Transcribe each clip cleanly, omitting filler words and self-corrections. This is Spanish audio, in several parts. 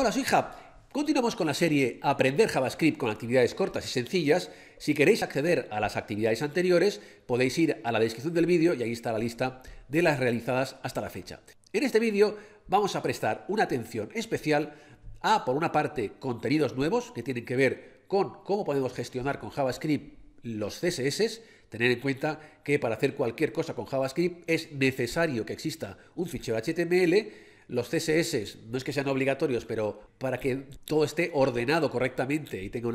Hola, soy Hub. Continuamos con la serie Aprender JavaScript con actividades cortas y sencillas. Si queréis acceder a las actividades anteriores, podéis ir a la descripción del vídeo y ahí está la lista de las realizadas hasta la fecha. En este vídeo vamos a prestar una atención especial a, por una parte, contenidos nuevos que tienen que ver con cómo podemos gestionar con JavaScript los CSS. Tener en cuenta que para hacer cualquier cosa con JavaScript es necesario que exista un fichero HTML. Los CSS no es que sean obligatorios, pero para que todo esté ordenado correctamente y tenga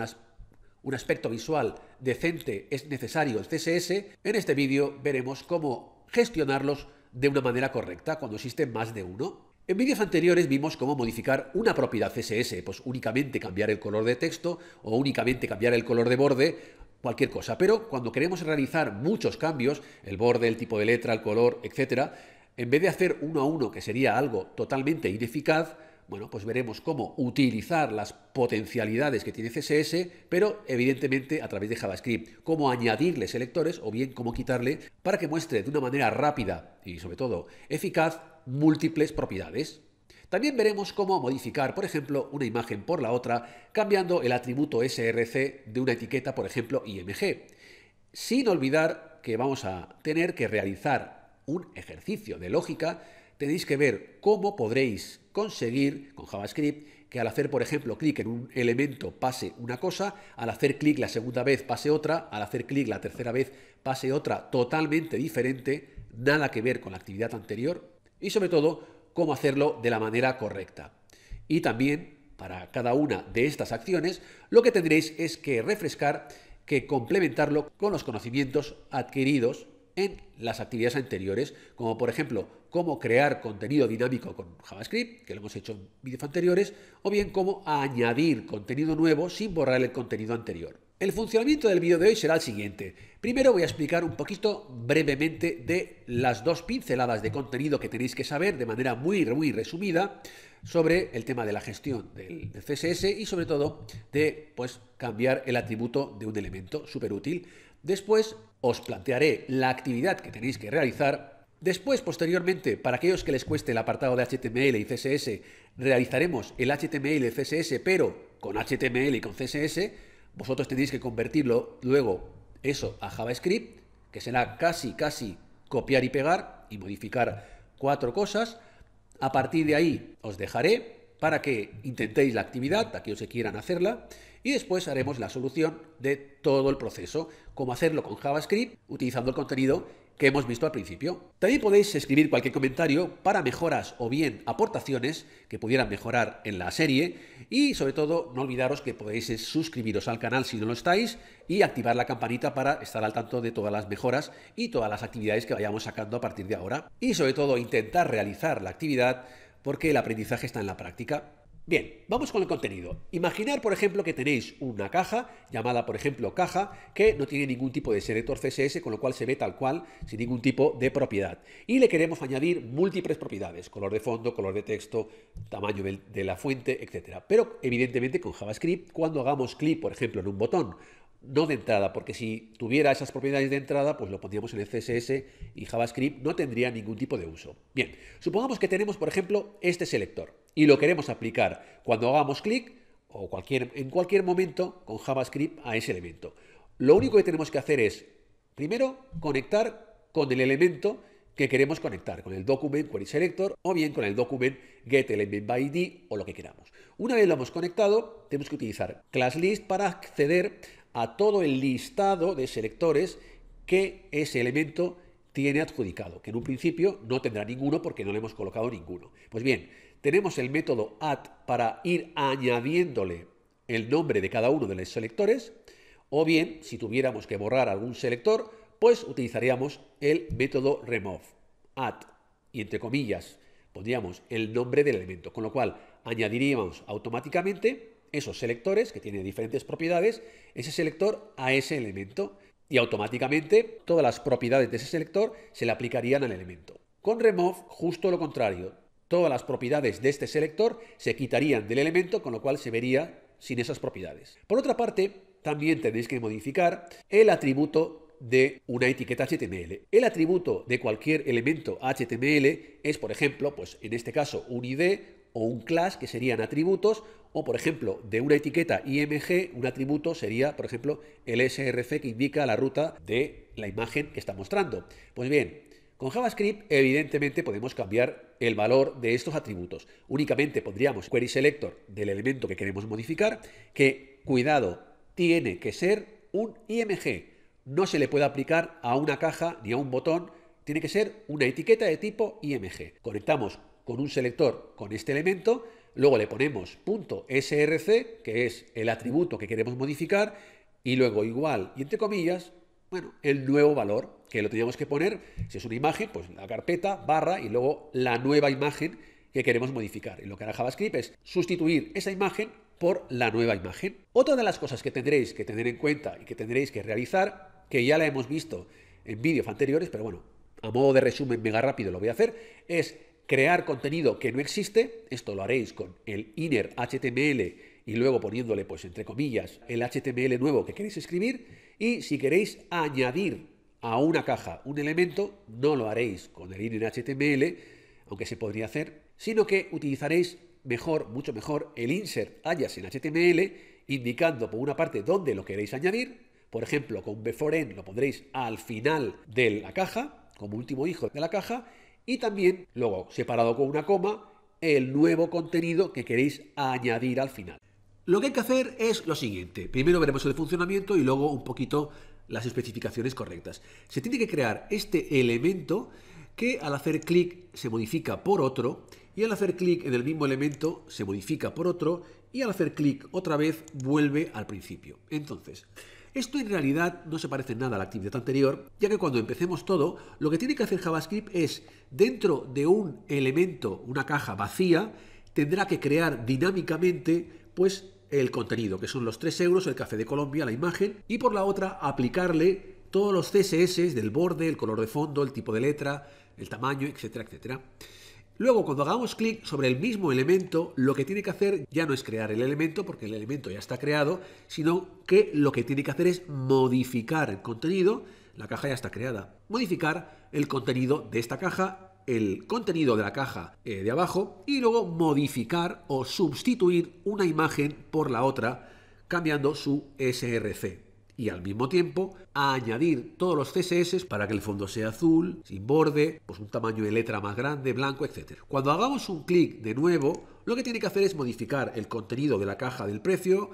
un aspecto visual decente es necesario el CSS. En este vídeo veremos cómo gestionarlos de una manera correcta cuando existen más de uno. En vídeos anteriores vimos cómo modificar una propiedad CSS, pues únicamente cambiar el color de texto o únicamente cambiar el color de borde, cualquier cosa. Pero cuando queremos realizar muchos cambios, el borde, el tipo de letra, el color, etcétera, en vez de hacer uno a uno, que sería algo totalmente ineficaz, bueno, pues veremos cómo utilizar las potencialidades que tiene CSS, pero evidentemente a través de JavaScript, cómo añadirle selectores o bien cómo quitarle para que muestre de una manera rápida y sobre todo eficaz múltiples propiedades. También veremos cómo modificar, por ejemplo, una imagen por la otra, cambiando el atributo src de una etiqueta, por ejemplo, img, sin olvidar que vamos a tener que realizar un ejercicio de lógica. Tenéis que ver cómo podréis conseguir con JavaScript que al hacer, por ejemplo, clic en un elemento pase una cosa, al hacer clic la segunda vez pase otra, al hacer clic la tercera vez pase otra totalmente diferente, nada que ver con la actividad anterior, y sobre todo cómo hacerlo de la manera correcta. Y también para cada una de estas acciones lo que tendréis es que refrescar, que complementarlo con los conocimientos adquiridos en las actividades anteriores, como por ejemplo cómo crear contenido dinámico con JavaScript, que lo hemos hecho en vídeos anteriores, o bien cómo añadir contenido nuevo sin borrar el contenido anterior. El funcionamiento del vídeo de hoy será el siguiente. Primero voy a explicar un poquito brevemente de las dos pinceladas de contenido que tenéis que saber de manera muy resumida sobre el tema de la gestión del CSS y sobre todo de cambiar el atributo de un elemento, súper útil. Después os plantearé la actividad que tenéis que realizar. Después, posteriormente, para aquellos que les cueste el apartado de HTML y CSS, realizaremos el HTML y CSS, pero con HTML y con CSS. Vosotros tenéis que convertirlo luego eso a JavaScript, que será casi copiar y pegar y modificar 4 cosas. A partir de ahí os dejaré para que intentéis la actividad, aquellos que quieran hacerla, y después haremos la solución de todo el proceso, cómo hacerlo con JavaScript utilizando el contenido que hemos visto al principio. También podéis escribir cualquier comentario para mejoras o bien aportaciones que pudieran mejorar en la serie, y sobre todo no olvidaros que podéis suscribiros al canal si no lo estáis y activar la campanita para estar al tanto de todas las mejoras y todas las actividades que vayamos sacando a partir de ahora, y sobre todo intentar realizar la actividad porque el aprendizaje está en la práctica. Bien, vamos con el contenido. Imaginar, por ejemplo, que tenéis una caja llamada, por ejemplo, caja, que no tiene ningún tipo de selector CSS, con lo cual se ve tal cual, sin ningún tipo de propiedad. Y le queremos añadir múltiples propiedades, color de fondo, color de texto, tamaño de la fuente, etc. Pero, evidentemente, con JavaScript, cuando hagamos clic, por ejemplo, en un botón, no de entrada, porque si tuviera esas propiedades de entrada, pues lo pondríamos en el CSS y JavaScript no tendría ningún tipo de uso. Bien, supongamos que tenemos, por ejemplo, este selector y lo queremos aplicar cuando hagamos clic o en cualquier momento con JavaScript a ese elemento. Lo único que tenemos que hacer es, primero, conectar con el elemento que queremos conectar, con el document query selector o bien con el document get element by id o lo que queramos. Una vez lo hemos conectado, tenemos que utilizar class list para acceder a todo el listado de selectores que ese elemento tiene adjudicado, que en un principio no tendrá ninguno porque no le hemos colocado ninguno. Pues bien, tenemos el método add para ir añadiéndole el nombre de cada uno de los selectores, o bien, si tuviéramos que borrar algún selector, pues utilizaríamos el método remove, add, y entre comillas pondríamos el nombre del elemento, con lo cual añadiríamos automáticamente esos selectores que tienen diferentes propiedades, ese selector a ese elemento, y automáticamente todas las propiedades de ese selector se le aplicarían al elemento. Con remove, justo lo contrario, todas las propiedades de este selector se quitarían del elemento, con lo cual se vería sin esas propiedades. Por otra parte, también tendréis que modificar el atributo de una etiqueta HTML. El atributo de cualquier elemento HTML es, por ejemplo, pues en este caso un ID o un class, que serían atributos, o por ejemplo, de una etiqueta IMG, un atributo sería, por ejemplo, el src que indica la ruta de la imagen que está mostrando. Pues bien, con JavaScript evidentemente podemos cambiar el valor de estos atributos. Únicamente pondríamos query selector del elemento que queremos modificar, que, cuidado, tiene que ser un IMG. No se le puede aplicar a una caja ni a un botón, tiene que ser una etiqueta de tipo IMG. Conectamos con un selector con este elemento, luego le ponemos .src, que es el atributo que queremos modificar, y luego igual y entre comillas, bueno, el nuevo valor, que lo teníamos que poner, si es una imagen, pues la carpeta, barra, y luego la nueva imagen que queremos modificar. Y lo que hará JavaScript es sustituir esa imagen por la nueva imagen. Otra de las cosas que tendréis que tener en cuenta y que tendréis que realizar, que ya la hemos visto en vídeos anteriores, pero bueno, a modo de resumen mega rápido lo voy a hacer, es crear contenido que no existe. Esto lo haréis con el inner HTML y luego poniéndole, pues entre comillas, el HTML nuevo que queréis escribir. Y si queréis añadir a una caja un elemento, no lo haréis con el inner HTML, aunque se podría hacer, sino que utilizaréis mucho mejor el insert alias en HTML, indicando por una parte dónde lo queréis añadir. Por ejemplo, con before end lo pondréis al final de la caja, como último hijo de la caja, y también, luego, separado con una coma, el nuevo contenido que queréis añadir al final. Lo que hay que hacer es lo siguiente. Primero veremos el funcionamiento y luego un poquito las especificaciones correctas. Se tiene que crear este elemento que al hacer clic se modifica por otro, y al hacer clic en el mismo elemento se modifica por otro, y al hacer clic otra vez vuelve al principio. Entonces, esto en realidad no se parece en nada a la actividad anterior, ya que cuando empecemos todo, lo que tiene que hacer JavaScript es, dentro de un elemento, una caja vacía, tendrá que crear dinámicamente, pues, el contenido, que son los 3 euros, el café de Colombia, la imagen, y por la otra aplicarle todos los CSS del borde, el color de fondo, el tipo de letra, el tamaño, etcétera, etcétera. Luego, cuando hagamos clic sobre el mismo elemento, lo que tiene que hacer ya no es crear el elemento, porque el elemento ya está creado, sino que lo que tiene que hacer es modificar el contenido. La caja ya está creada. Modificar el contenido de esta caja, el contenido de la caja de abajo, y luego modificar o sustituir una imagen por la otra, cambiando su src. Y al mismo tiempo añadir todos los CSS para que el fondo sea azul, sin borde, pues un tamaño de letra más grande, blanco, etc. Cuando hagamos un clic de nuevo, lo que tiene que hacer es modificar el contenido de la caja del precio,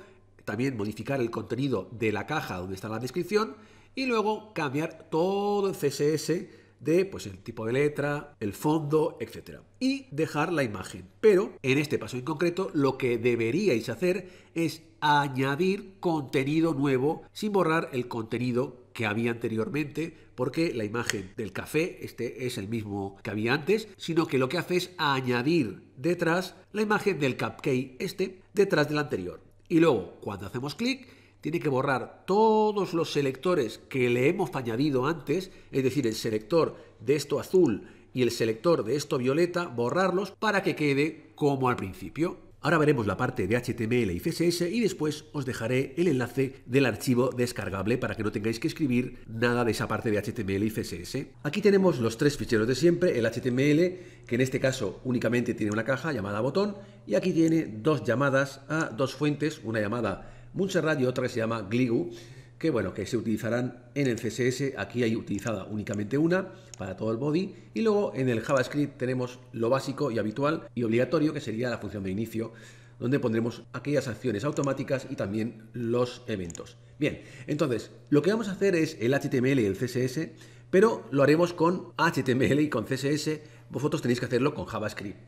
también modificar el contenido de la caja donde está la descripción, y luego cambiar todo el CSS de, pues, el tipo de letra, el fondo, etc. Y dejar la imagen. Pero en este paso en concreto lo que deberíais hacer es añadir contenido nuevo sin borrar el contenido que había anteriormente, porque la imagen del café este es el mismo que había antes, sino que lo que hace es añadir detrás la imagen del cupcake este detrás del anterior. Y luego, cuando hacemos clic, tiene que borrar todos los selectores que le hemos añadido antes, es decir, el selector de esto azul y el selector de esto violeta, borrarlos para que quede como al principio. Ahora veremos la parte de HTML y CSS y después os dejaré el enlace del archivo descargable para que no tengáis que escribir nada de esa parte de HTML y CSS. Aquí tenemos los 3 ficheros de siempre, el HTML, que en este caso únicamente tiene una caja llamada botón, y aquí tiene 2 llamadas a 2 fuentes, una llamada Montserrat y otra que se llama Gligu, que bueno, que se utilizarán en el CSS. Aquí hay utilizada únicamente una para todo el body, y luego en el JavaScript tenemos lo básico y habitual y obligatorio, que sería la función de inicio, donde pondremos aquellas acciones automáticas y también los eventos. Bien, entonces lo que vamos a hacer es el HTML y el CSS, pero lo haremos con HTML y con CSS. Vosotros tenéis que hacerlo con JavaScript.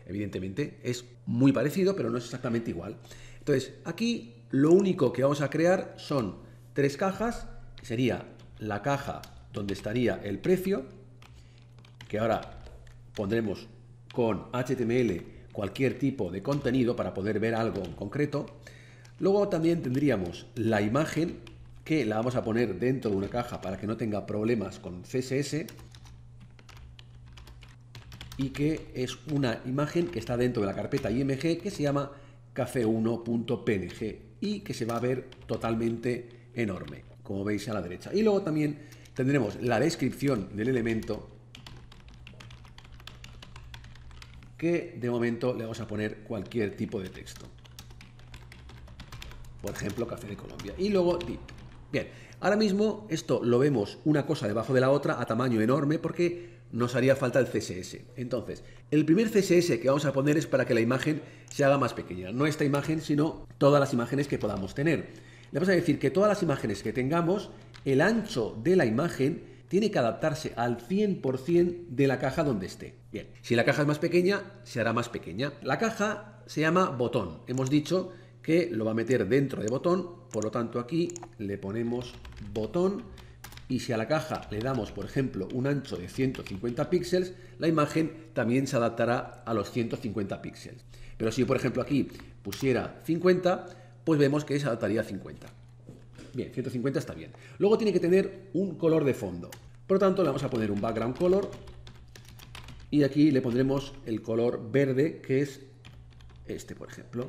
Evidentemente es muy parecido, pero no es exactamente igual. Entonces aquí lo único que vamos a crear son 3 cajas, que sería la caja donde estaría el precio, que ahora pondremos con HTML cualquier tipo de contenido para poder ver algo en concreto. Luego también tendríamos la imagen, que la vamos a poner dentro de una caja para que no tenga problemas con CSS, y que es una imagen que está dentro de la carpeta IMG que se llama cafe1.png y que se va a ver totalmente enorme, como veis a la derecha. Y luego también tendremos la descripción del elemento, que de momento le vamos a poner cualquier tipo de texto. Por ejemplo, Café de Colombia. Y luego div. Bien, ahora mismo esto lo vemos una cosa debajo de la otra a tamaño enorme porque nos haría falta el CSS. Entonces, el primer CSS que vamos a poner es para que la imagen se haga más pequeña. No esta imagen, sino todas las imágenes que podamos tener. Le vamos a decir que todas las imágenes que tengamos, el ancho de la imagen tiene que adaptarse al 100% de la caja donde esté. Bien, si la caja es más pequeña, se hará más pequeña. La caja se llama botón. Hemos dicho que lo va a meter dentro de botón, por lo tanto aquí le ponemos botón y si a la caja le damos, por ejemplo, un ancho de 150 píxeles, la imagen también se adaptará a los 150 píxeles. Pero si, por ejemplo, aquí pusiera 50, pues vemos que se adaptaría a 50. Bien, 150 está bien. Luego tiene que tener un color de fondo. Por lo tanto, le vamos a poner un background color y aquí le pondremos el color verde, que es este, por ejemplo.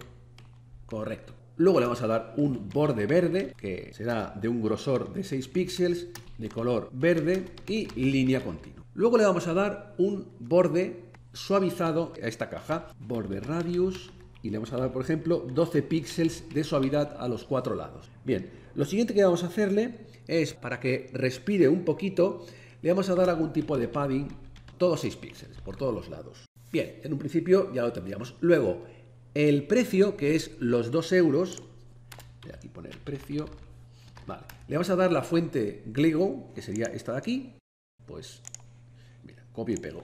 Correcto. Luego le vamos a dar un borde verde, que será de un grosor de 6 píxeles, de color verde y línea continua. Luego le vamos a dar un borde suavizado a esta caja, borde radius, y le vamos a dar, por ejemplo, 12 píxeles de suavidad a los 4 lados. Bien, lo siguiente que vamos a hacerle es, para que respire un poquito, le vamos a dar algún tipo de padding, todos 6 píxeles, por todos los lados. Bien, en un principio ya lo tendríamos. Luego, el precio, que es los 2 euros, voy a aquí poner precio, vale, le vamos a dar la fuente Gligo, que sería esta de aquí, pues, mira, copio y pego.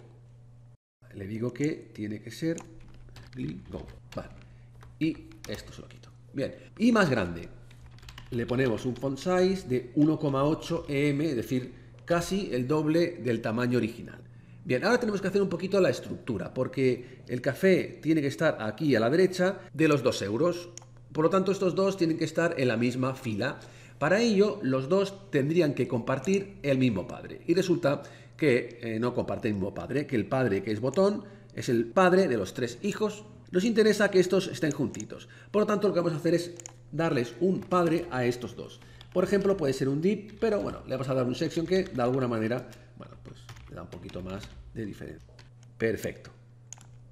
Le digo que tiene que ser Gligo, vale, y esto se lo quito. Bien, y más grande, le ponemos un font size de 1,8 EM, es decir, casi el doble del tamaño original. Bien, ahora tenemos que hacer un poquito la estructura, porque el café tiene que estar aquí a la derecha de los 2 euros. Por lo tanto, estos dos tienen que estar en la misma fila. Para ello, los dos tendrían que compartir el mismo padre. Y resulta que no comparten el mismo padre, que el padre que es botón es el padre de los 3 hijos. Nos interesa que estos estén juntitos. Por lo tanto, lo que vamos a hacer es darles un padre a estos dos. Por ejemplo, puede ser un div, pero bueno, le vamos a dar un section que de alguna manera, bueno, pues le da un poquito más de diferencia. Perfecto.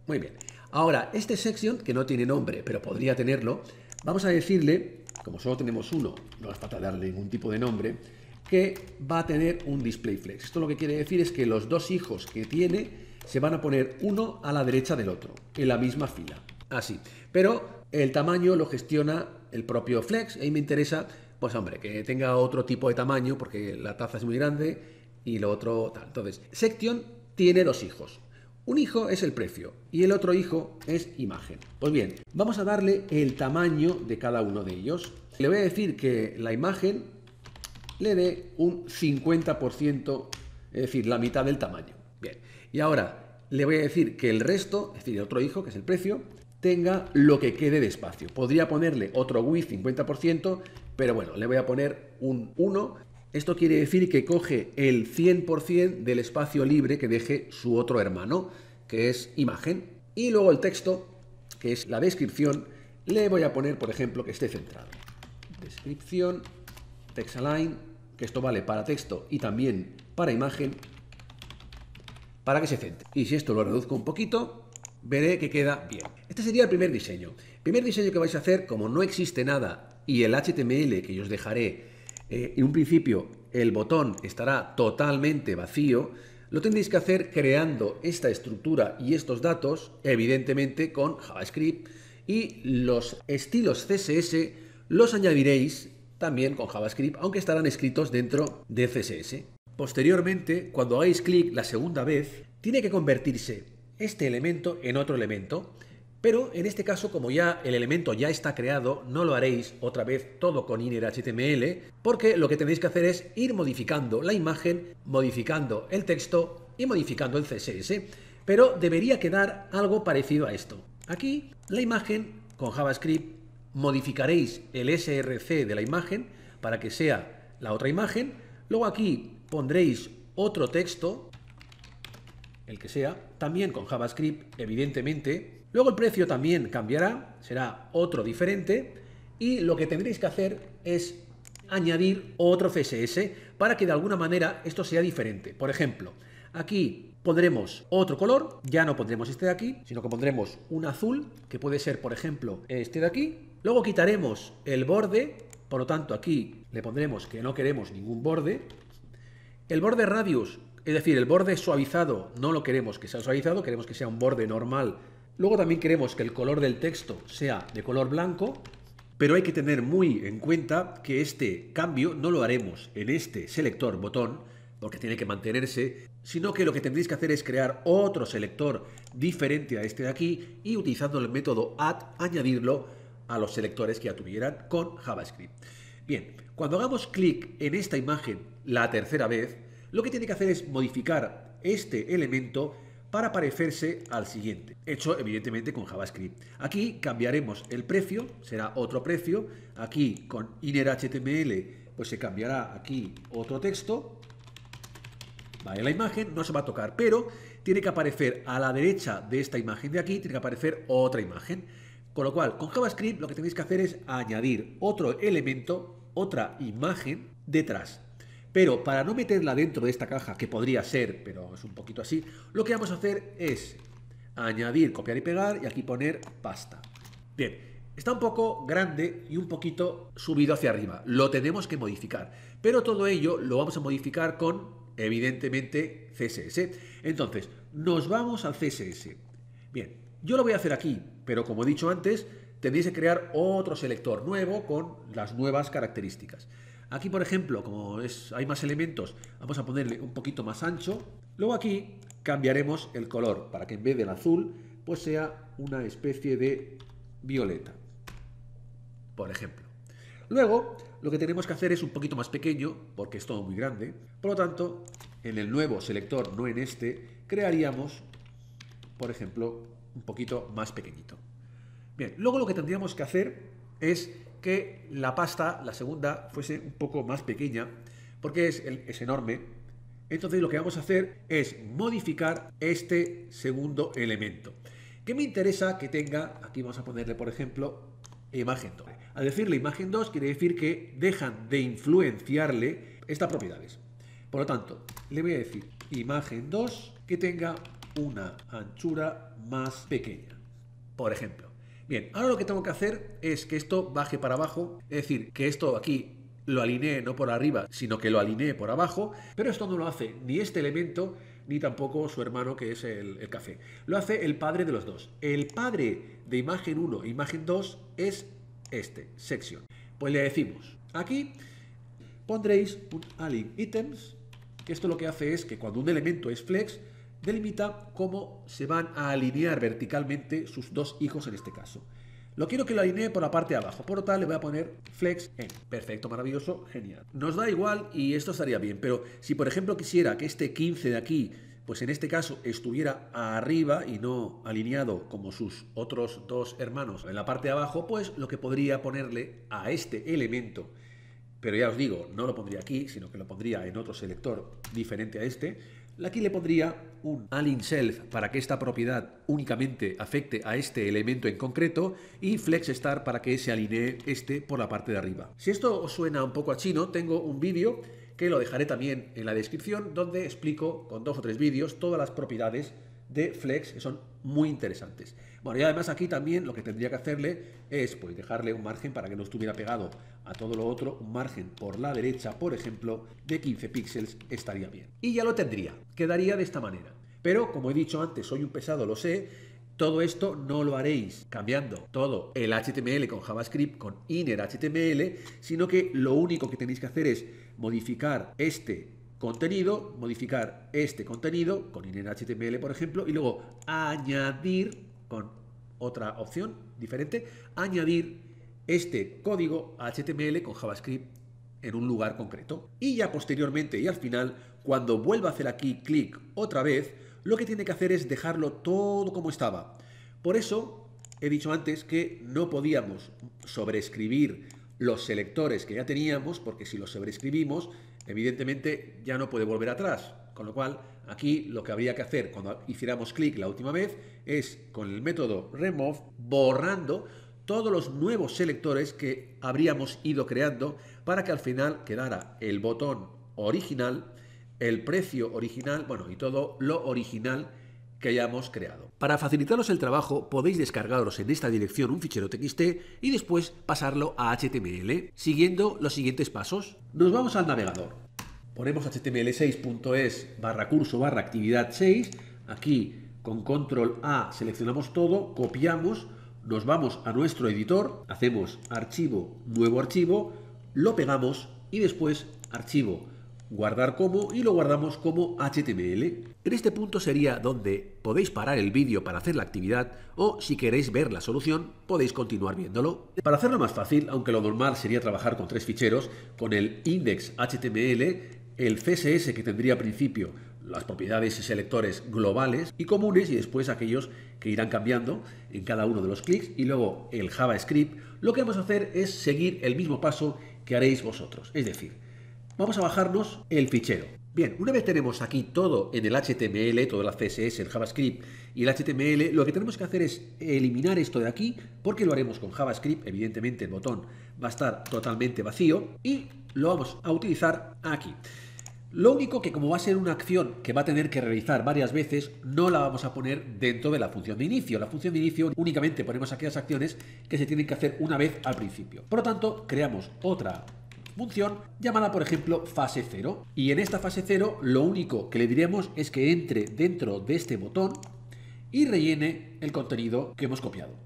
Muy bien. Ahora, este section, que no tiene nombre, pero podría tenerlo, vamos a decirle, como solo tenemos uno, no hace falta darle ningún tipo de nombre, que va a tener un display flex. Esto lo que quiere decir es que los dos hijos que tiene se van a poner uno a la derecha del otro, en la misma fila. Así. Pero el tamaño lo gestiona el propio flex. Ahí me interesa, pues hombre, que tenga otro tipo de tamaño, porque la taza es muy grande y lo otro tal. Entonces, section tiene 2 hijos. Un hijo es el precio y el otro hijo es imagen. Pues bien, vamos a darle el tamaño de cada uno de ellos. Le voy a decir que la imagen le dé un 50%, es decir, la mitad del tamaño. Bien, y ahora le voy a decir que el resto, es decir, el otro hijo, que es el precio, tenga lo que quede de espacio. Podría ponerle otro width 50%, pero bueno, le voy a poner un 1. Esto quiere decir que coge el 100% del espacio libre que deje su otro hermano, que es imagen. Y luego el texto, que es la descripción, le voy a poner, por ejemplo, que esté centrado. Descripción, text align, que esto vale para texto y también para imagen, para que se centre. Y si esto lo reduzco un poquito, veré que queda bien. Este sería el primer diseño. El primer diseño que vais a hacer, como no existe nada y el HTML que yo os dejaré, en un principio el botón estará totalmente vacío, lo tendréis que hacer creando esta estructura y estos datos, evidentemente con JavaScript, y los estilos CSS los añadiréis también con JavaScript, aunque estarán escritos dentro de CSS. Posteriormente, cuando hagáis clic la segunda vez, tiene que convertirse este elemento en otro elemento, pero en este caso, como ya el elemento ya está creado, no lo haréis otra vez todo con inner HTML, porque lo que tenéis que hacer es ir modificando la imagen, modificando el texto y modificando el CSS, pero debería quedar algo parecido a esto. Aquí, la imagen con JavaScript, modificaréis el src de la imagen para que sea la otra imagen, luego aquí pondréis otro texto, el que sea, también con JavaScript, evidentemente. Luego el precio también cambiará, será otro diferente, y lo que tendréis que hacer es añadir otro CSS para que de alguna manera esto sea diferente. Por ejemplo, aquí Pondremos otro color, ya no pondremos este de aquí, sino que pondremos un azul, que puede ser, por ejemplo, este de aquí. Luego quitaremos el borde, por lo tanto aquí le pondremos que no queremos ningún borde. El borde radius, es decir, el borde suavizado, no lo queremos que sea suavizado, queremos que sea un borde normal. Luego también queremos que el color del texto sea de color blanco, pero hay que tener muy en cuenta que este cambio no lo haremos en este selector botón, porque tiene que mantenerse, sino que lo que tendréis que hacer es crear otro selector diferente a este de aquí y utilizando el método add, añadirlo a los selectores que ya tuvieran con JavaScript. Bien, cuando hagamos clic en esta imagen la tercera vez, lo que tiene que hacer es modificar este elemento para parecerse al siguiente, hecho evidentemente con JavaScript. Aquí cambiaremos el precio, será otro precio. Aquí con inner.html pues se cambiará aquí otro texto. Vale, la imagen no se va a tocar, pero tiene que aparecer a la derecha de esta imagen de aquí, tiene que aparecer otra imagen. Con lo cual, con JavaScript lo que tenéis que hacer es añadir otro elemento, otra imagen detrás. Pero para no meterla dentro de esta caja, que podría ser, pero es un poquito así, lo que vamos a hacer es añadir, copiar y pegar y aquí poner pasta. Bien, está un poco grande y un poquito subido hacia arriba. Lo tenemos que modificar, pero todo ello lo vamos a modificar con evidentemente CSS. Entonces, nos vamos al CSS. Bien, yo lo voy a hacer aquí, pero como he dicho antes, tendréis que crear otro selector nuevo con las nuevas características. Aquí, por ejemplo, como hay más elementos, vamos a ponerle un poquito más ancho. Luego aquí cambiaremos el color para que en vez del azul, pues sea una especie de violeta, por ejemplo. Luego, lo que tenemos que hacer es un poquito más pequeño, porque es todo muy grande. Por lo tanto, en el nuevo selector, no en este, crearíamos, por ejemplo, un poquito más pequeñito. Bien, luego lo que tendríamos que hacer es que la pasta, la segunda, fuese un poco más pequeña, porque es enorme. Entonces lo que vamos a hacer es modificar este segundo elemento, que me interesa que tenga, aquí vamos a ponerle, por ejemplo, imagen 2. Al decirle imagen 2 quiere decir que dejan de influenciarle estas propiedades. Por lo tanto, le voy a decir imagen 2 que tenga una anchura más pequeña, por ejemplo. Bien, ahora lo que tengo que hacer es que esto baje para abajo, es decir, que esto aquí lo alinee no por arriba, sino que lo alinee por abajo, pero esto no lo hace ni este elemento, ni tampoco su hermano, que es el café. Lo hace el padre de los dos. El padre de imagen 1 e imagen 2 es este, section. Pues le decimos, aquí pondréis un align items, que esto lo que hace es que cuando un elemento es flex, delimita cómo se van a alinear verticalmente sus dos hijos en este caso. Lo quiero que lo alinee por la parte de abajo, por lo tal le voy a poner flex en. Perfecto, maravilloso, genial. Nos da igual y esto estaría bien, pero si por ejemplo quisiera que este 15 de aquí, pues en este caso estuviera arriba y no alineado como sus otros dos hermanos en la parte de abajo, pues lo que podría ponerle a este elemento, pero ya os digo, no lo pondría aquí, sino que lo pondría en otro selector diferente a este. Aquí le pondría un align self para que esta propiedad únicamente afecte a este elemento en concreto y flex star para que se alinee este por la parte de arriba. Si esto os suena un poco a chino, tengo un vídeo que lo dejaré también en la descripción donde explico con 2 o 3 vídeos todas las propiedades de flex que son muy interesantes. Bueno, y además aquí también lo que tendría que hacerle es pues dejarle un margen para que no estuviera pegado a todo lo otro, un margen por la derecha, por ejemplo, de 15 píxeles estaría bien. Y ya lo tendría, quedaría de esta manera. Pero, como he dicho antes, soy un pesado, lo sé, todo esto no lo haréis cambiando todo el HTML con JavaScript, con inner HTML, sino que lo único que tenéis que hacer es modificar este contenido, modificar este contenido con inner HTML, por ejemplo, y luego añadir con otra opción diferente, añadir este código HTML con JavaScript en un lugar concreto. Y ya posteriormente y al final, cuando vuelva a hacer aquí clic otra vez, lo que tiene que hacer es dejarlo todo como estaba. Por eso he dicho antes que no podíamos sobreescribir los selectores que ya teníamos, porque si los sobreescribimos, evidentemente ya no puede volver atrás. Con lo cual, aquí lo que habría que hacer cuando hiciéramos clic la última vez es, con el método remove, borrando todos los nuevos selectores que habríamos ido creando para que al final quedara el botón original el precio original, bueno, y todo lo original que hayamos creado. Para facilitaros el trabajo, podéis descargaros en esta dirección un fichero TXT y después pasarlo a HTML, siguiendo los siguientes pasos. Nos vamos al navegador. Ponemos html6.es/curso/actividad 6. Aquí con control A seleccionamos todo, copiamos, nos vamos a nuestro editor, hacemos archivo, nuevo archivo, lo pegamos y después archivo, guardar como, y lo guardamos como HTML. En este punto sería donde podéis parar el vídeo para hacer la actividad, o si queréis ver la solución podéis continuar viéndolo. Para hacerlo más fácil, aunque lo normal sería trabajar con 3 ficheros, con el index.html, el CSS que tendría al principio las propiedades y selectores globales y comunes, y después aquellos que irán cambiando en cada uno de los clics, y luego el JavaScript, lo que vamos a hacer es seguir el mismo paso que haréis vosotros. Es decir, vamos a bajarnos el fichero. Bien, una vez tenemos aquí todo en el HTML, todo el CSS, el JavaScript y el HTML, lo que tenemos que hacer es eliminar esto de aquí, porque lo haremos con JavaScript. Evidentemente el botón va a estar totalmente vacío y lo vamos a utilizar aquí. Lo único que, como va a ser una acción que va a tener que realizar varias veces, no la vamos a poner dentro de la función de inicio. La función de inicio únicamente ponemos aquellas acciones que se tienen que hacer una vez al principio. Por lo tanto, creamos otra función llamada, por ejemplo, fase 0. Y en esta fase 0 lo único que le diremos es que entre dentro de este botón y rellene el contenido que hemos copiado.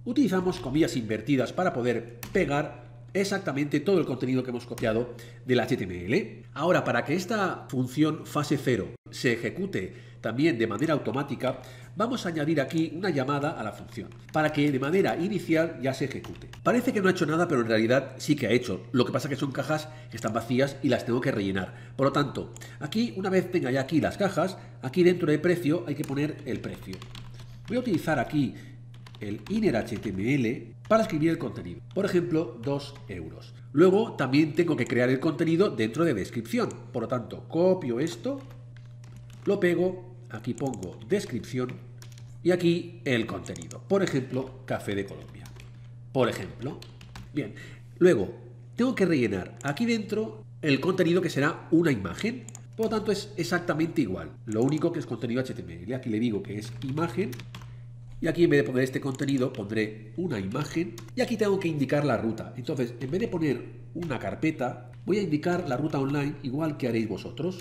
Utilizamos comillas invertidas para poder pegar exactamente todo el contenido que hemos copiado del HTML. Ahora, para que esta función fase 0 se ejecute también de manera automática, vamos a añadir aquí una llamada a la función, para que de manera inicial ya se ejecute. Parece que no ha hecho nada, pero en realidad sí que ha hecho. Lo que pasa es que son cajas que están vacías y las tengo que rellenar. Por lo tanto, aquí, una vez tenga ya aquí las cajas, aquí dentro de precio hay que poner el precio. Voy a utilizar aquí el inner HTML para escribir el contenido. Por ejemplo, 2 euros. Luego también tengo que crear el contenido dentro de descripción. Por lo tanto, copio esto, lo pego, aquí pongo descripción y aquí el contenido. Por ejemplo, café de Colombia. Por ejemplo. Bien. Luego, tengo que rellenar aquí dentro el contenido que será una imagen. Por lo tanto, es exactamente igual. Lo único que es contenido HTML. Aquí le digo que es imagen. Y aquí, en vez de poner este contenido, pondré una imagen. Y aquí tengo que indicar la ruta. Entonces, en vez de poner una carpeta, voy a indicar la ruta online, igual que haréis vosotros,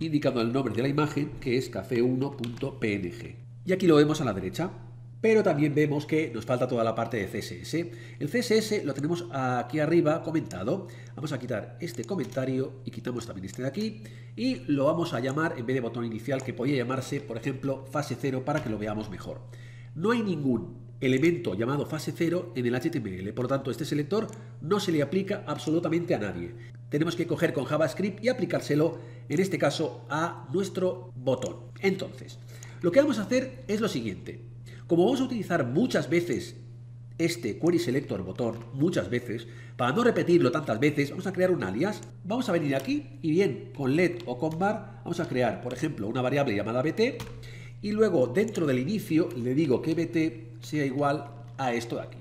indicando el nombre de la imagen, que es café1.png. Y aquí lo vemos a la derecha. Pero también vemos que nos falta toda la parte de CSS. El CSS lo tenemos aquí arriba comentado. Vamos a quitar este comentario y quitamos también este de aquí. Y lo vamos a llamar, en vez de botón inicial, que podría llamarse, por ejemplo, fase 0, para que lo veamos mejor. No hay ningún elemento llamado fase 0 en el HTML, por lo tanto este selector no se le aplica absolutamente a nadie. Tenemos que coger con JavaScript y aplicárselo, en este caso, a nuestro botón. Entonces, lo que vamos a hacer es lo siguiente. Como vamos a utilizar muchas veces este query selector botón, muchas veces, para no repetirlo tantas veces, vamos a crear un alias. Vamos a venir aquí y bien, con let o con var, vamos a crear, por ejemplo, una variable llamada bt. Y luego, dentro del inicio, le digo que bt sea igual a esto de aquí.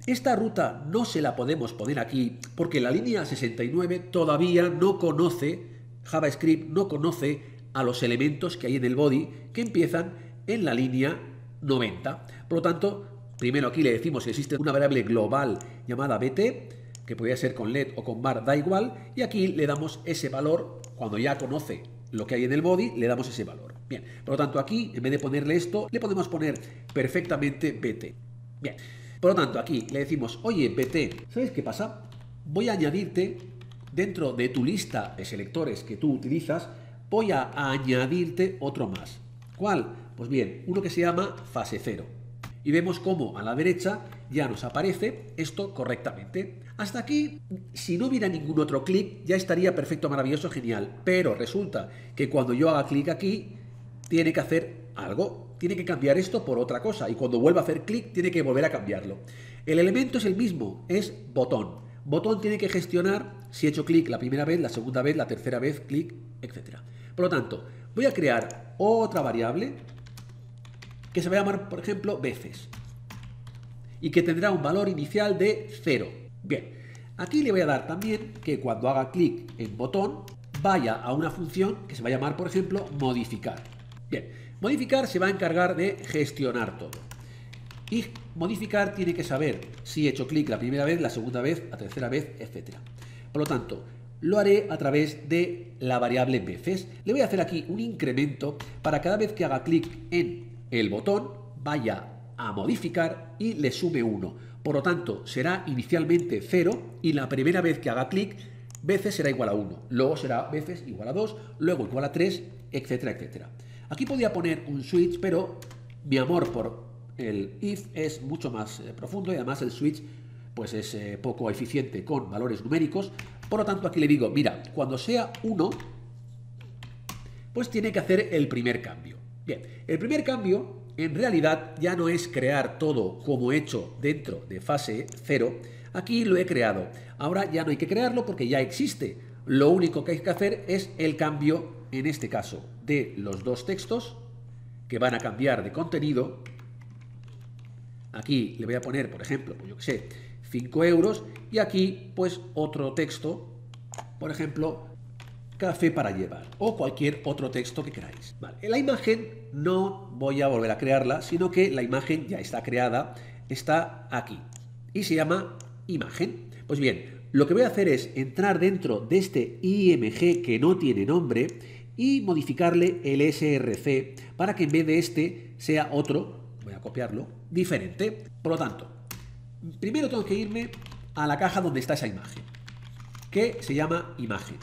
Esta ruta no se la podemos poner aquí porque la línea 69 todavía no conoce, JavaScript no conoce a los elementos que hay en el body que empiezan en la línea 90. Por lo tanto, primero aquí le decimos que existe una variable global llamada bt, que podría ser con let o con var, da igual, y aquí le damos ese valor. Cuando ya conoce lo que hay en el body, le damos ese valor. Bien, por lo tanto aquí, en vez de ponerle esto, le podemos poner perfectamente bt. Bien, por lo tanto aquí le decimos, oye bt, ¿sabes qué pasa? Voy a añadirte dentro de tu lista de selectores que tú utilizas, voy a añadirte otro más. ¿Cuál? Pues bien, uno que se llama fase 0. Y vemos cómo a la derecha ya nos aparece esto correctamente. Hasta aquí, si no hubiera ningún otro clic, ya estaría perfecto, maravilloso, genial. Pero resulta que cuando yo haga clic aquí, tiene que hacer algo. Tiene que cambiar esto por otra cosa. Y cuando vuelva a hacer clic, tiene que volver a cambiarlo. El elemento es el mismo, es botón. Botón tiene que gestionar si he hecho clic la primera vez, la segunda vez, la tercera vez, clic, etc. Por lo tanto, voy a crear otra variable que se va a llamar, por ejemplo, veces. y que tendrá un valor inicial de 0. Bien, aquí le voy a dar también que cuando haga clic en botón vaya a una función que se va a llamar, por ejemplo, modificar. Bien, modificar se va a encargar de gestionar todo. Y modificar tiene que saber si he hecho clic la primera vez, la segunda vez, la tercera vez, etc. Por lo tanto, lo haré a través de la variable veces. Le voy a hacer aquí un incremento para cada vez que haga clic en el botón vaya a modificar y le sume 1. Por lo tanto, será inicialmente 0 y la primera vez que haga clic, veces será igual a 1. Luego será veces igual a 2, luego igual a 3, etcétera, etcétera. Aquí podría poner un switch, pero mi amor por el if es mucho más profundo y además el switch pues es poco eficiente con valores numéricos. Por lo tanto, aquí le digo, mira, cuando sea 1, pues tiene que hacer el primer cambio. Bien, el primer cambio en realidad ya no es crear todo como he hecho dentro de fase 0. Aquí lo he creado. Ahora ya no hay que crearlo porque ya existe. Lo único que hay que hacer es el cambio, en este caso, de los dos textos que van a cambiar de contenido. Aquí le voy a poner, por ejemplo, pues yo que sé, 5 euros y aquí pues otro texto, por ejemplo, café para llevar o cualquier otro texto que queráis. Vale. La imagen no voy a volver a crearla, sino que la imagen ya está creada, está aquí y se llama imagen. Pues bien, lo que voy a hacer es entrar dentro de este IMG que no tiene nombre y modificarle el src para que en vez de este sea otro, voy a copiarlo, diferente. Por lo tanto, primero tengo que irme a la caja donde está esa imagen, que se llama imagen.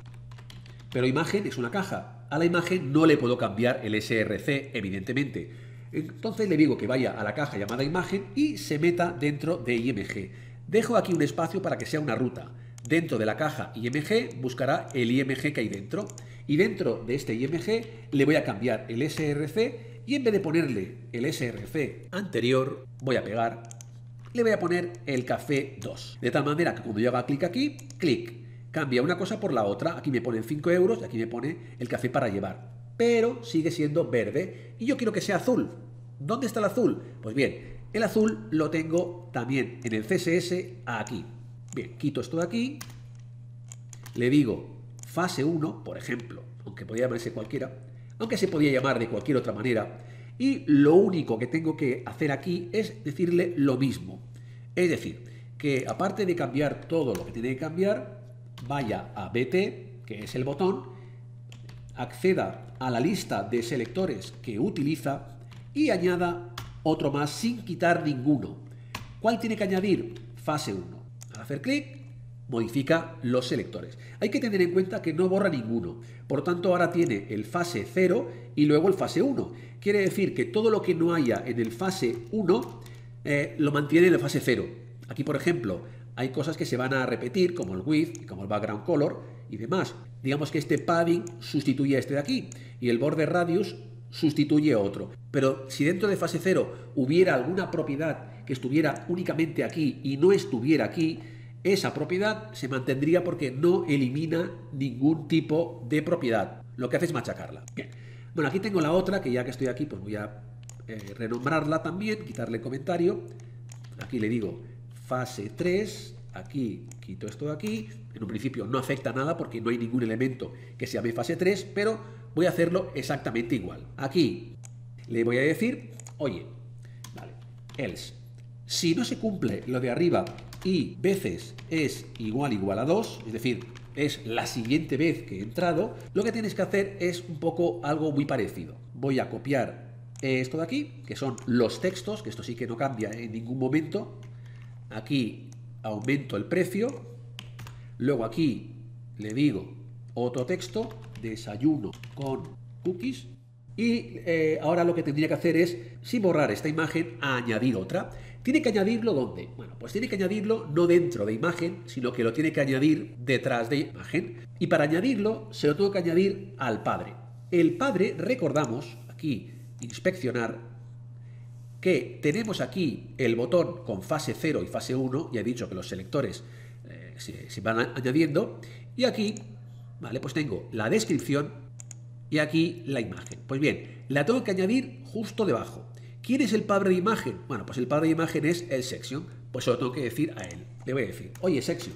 Pero imagen es una caja. A la imagen no le puedo cambiar el src, evidentemente. Entonces le digo que vaya a la caja llamada imagen y se meta dentro de IMG. Dejo aquí un espacio para que sea una ruta. Dentro de la caja IMG buscará el IMG que hay dentro. Y dentro de este IMG le voy a cambiar el src y en vez de ponerle el src anterior, voy a pegar, le voy a poner el café 2. De tal manera que cuando yo haga clic aquí, clic, cambia una cosa por la otra. Aquí me ponen 5 euros y aquí me pone el café para llevar. Pero sigue siendo verde y yo quiero que sea azul. ¿Dónde está el azul? Pues bien, el azul lo tengo también en el CSS aquí. Bien, quito esto de aquí, le digo fase 1, por ejemplo, aunque podría llamarse cualquiera, aunque se podía llamar de cualquier otra manera, y lo único que tengo que hacer aquí es decirle lo mismo. Es decir, que aparte de cambiar todo lo que tiene que cambiar, vaya a BT, que es el botón, acceda a la lista de selectores que utiliza y añada otro más sin quitar ninguno. ¿Cuál tiene que añadir? Fase 1. Al hacer clic, modifica los selectores. Hay que tener en cuenta que no borra ninguno. Por lo tanto, ahora tiene el fase 0 y luego el fase 1. Quiere decir que todo lo que no haya en el fase 1 lo mantiene en el fase 0. Aquí, por ejemplo, hay cosas que se van a repetir, como el width, como el background color y demás. Digamos que este padding sustituye a este de aquí y el border radius sustituye a otro. Pero si dentro de fase 0 hubiera alguna propiedad que estuviera únicamente aquí y no estuviera aquí, esa propiedad se mantendría porque no elimina ningún tipo de propiedad. Lo que hace es machacarla. Bien. Bueno, aquí tengo la otra, que ya que estoy aquí, pues voy a renombrarla también, quitarle comentario. Aquí le digo fase 3, aquí quito esto de aquí. En un principio no afecta nada porque no hay ningún elemento que se llame fase 3, pero voy a hacerlo exactamente igual. Aquí le voy a decir, oye, vale, else. Si no se cumple lo de arriba y veces es igual a 2, es decir, es la siguiente vez que he entrado, lo que tienes que hacer es un poco algo muy parecido. Voy a copiar esto de aquí, que son los textos, que esto sí que no cambia en ningún momento. Aquí aumento el precio, luego aquí le digo otro texto, desayuno con cookies, y ahora lo que tendría que hacer es, sin borrar esta imagen, añadir otra. ¿Tiene que añadirlo dónde? Bueno, pues tiene que añadirlo no dentro de imagen, sino que lo tiene que añadir detrás de imagen. Y para añadirlo, se lo tengo que añadir al padre. El padre, recordamos, aquí, inspeccionar, que tenemos aquí el botón con fase 0 y fase 1, ya he dicho que los selectores se van añadiendo, y aquí, vale, pues tengo la descripción y aquí la imagen. Pues bien, la tengo que añadir justo debajo. ¿Quién es el padre de imagen? Bueno, pues el padre de imagen es el section. Pues se lo tengo que decir a él. Le voy a decir, oye, section.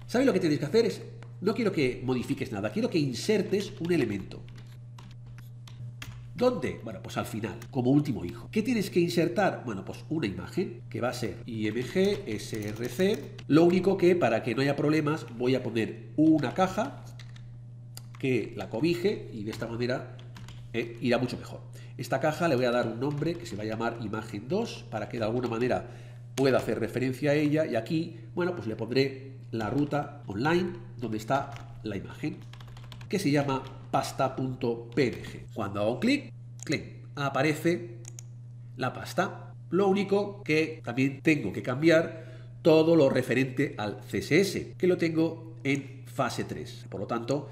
¿Sabes lo que tienes que hacer? No quiero que modifiques nada, quiero que insertes un elemento. ¿Dónde? Bueno, pues al final, como último hijo. ¿Qué tienes que insertar? Bueno, pues una imagen, que va a ser IMG, SRC. Lo único que, para que no haya problemas, voy a poner una caja que la cobije y de esta manera irá mucho mejor. Esta caja le voy a dar un nombre que se va a llamar imagen 2 para que de alguna manera pueda hacer referencia a ella, y aquí, bueno, pues le pondré la ruta online donde está la imagen, que se llama pasta.png. Cuando hago clic, aparece la pasta. Lo único que también tengo que cambiar todo lo referente al CSS, que lo tengo en fase 3. Por lo tanto,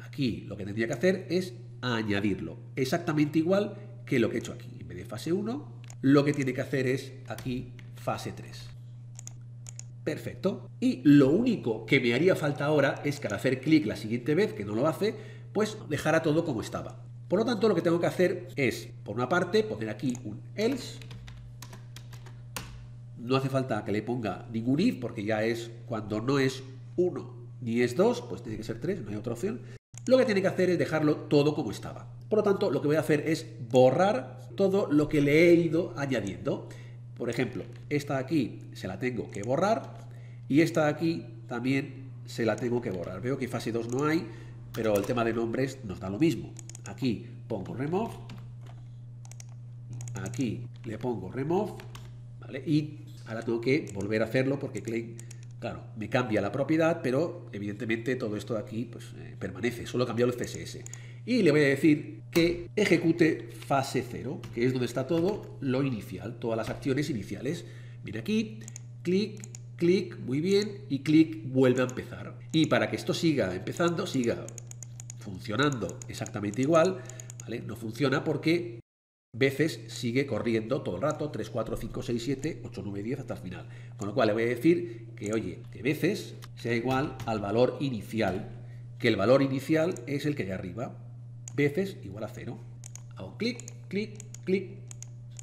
aquí lo que tendría que hacer es añadirlo, exactamente igual que lo que he hecho aquí. En vez de fase 1, lo que tiene que hacer es aquí fase 3. Perfecto. Y lo único que me haría falta ahora es que al hacer clic la siguiente vez, que no lo hace, pues dejara todo como estaba. Por lo tanto, lo que tengo que hacer es, por una parte, poner aquí un else. No hace falta que le ponga ningún if, porque ya es cuando no es 1 ni es 2, pues tiene que ser 3, no hay otra opción. Lo que tiene que hacer es dejarlo todo como estaba. Por lo tanto, lo que voy a hacer es borrar todo lo que le he ido añadiendo. Por ejemplo, esta de aquí se la tengo que borrar y esta de aquí también se la tengo que borrar. Veo que fase 2 no hay, pero el tema de nombres nos da lo mismo. Aquí pongo remove, aquí le pongo remove, ¿vale? Y ahora tengo que volver a hacerlo porque claim, claro, me cambia la propiedad, pero evidentemente todo esto de aquí pues, permanece, solo he cambiado el CSS. Y le voy a decir que ejecute fase 0, que es donde está todo lo inicial, todas las acciones iniciales. Viene aquí, clic, clic, muy bien, y clic vuelve a empezar. Y para que esto siga empezando, siga funcionando exactamente igual, ¿vale? No funciona porque veces sigue corriendo todo el rato, 3, 4, 5, 6, 7, 8, 9, 10 hasta el final. Con lo cual le voy a decir que, oye, que veces sea igual al valor inicial, que el valor inicial es el que hay arriba, veces igual a 0. Hago clic, clic, clic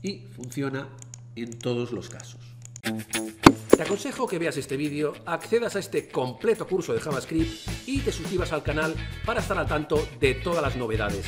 y funciona en todos los casos. Te aconsejo que veas este vídeo, accedas a este completo curso de JavaScript y te suscribas al canal para estar al tanto de todas las novedades.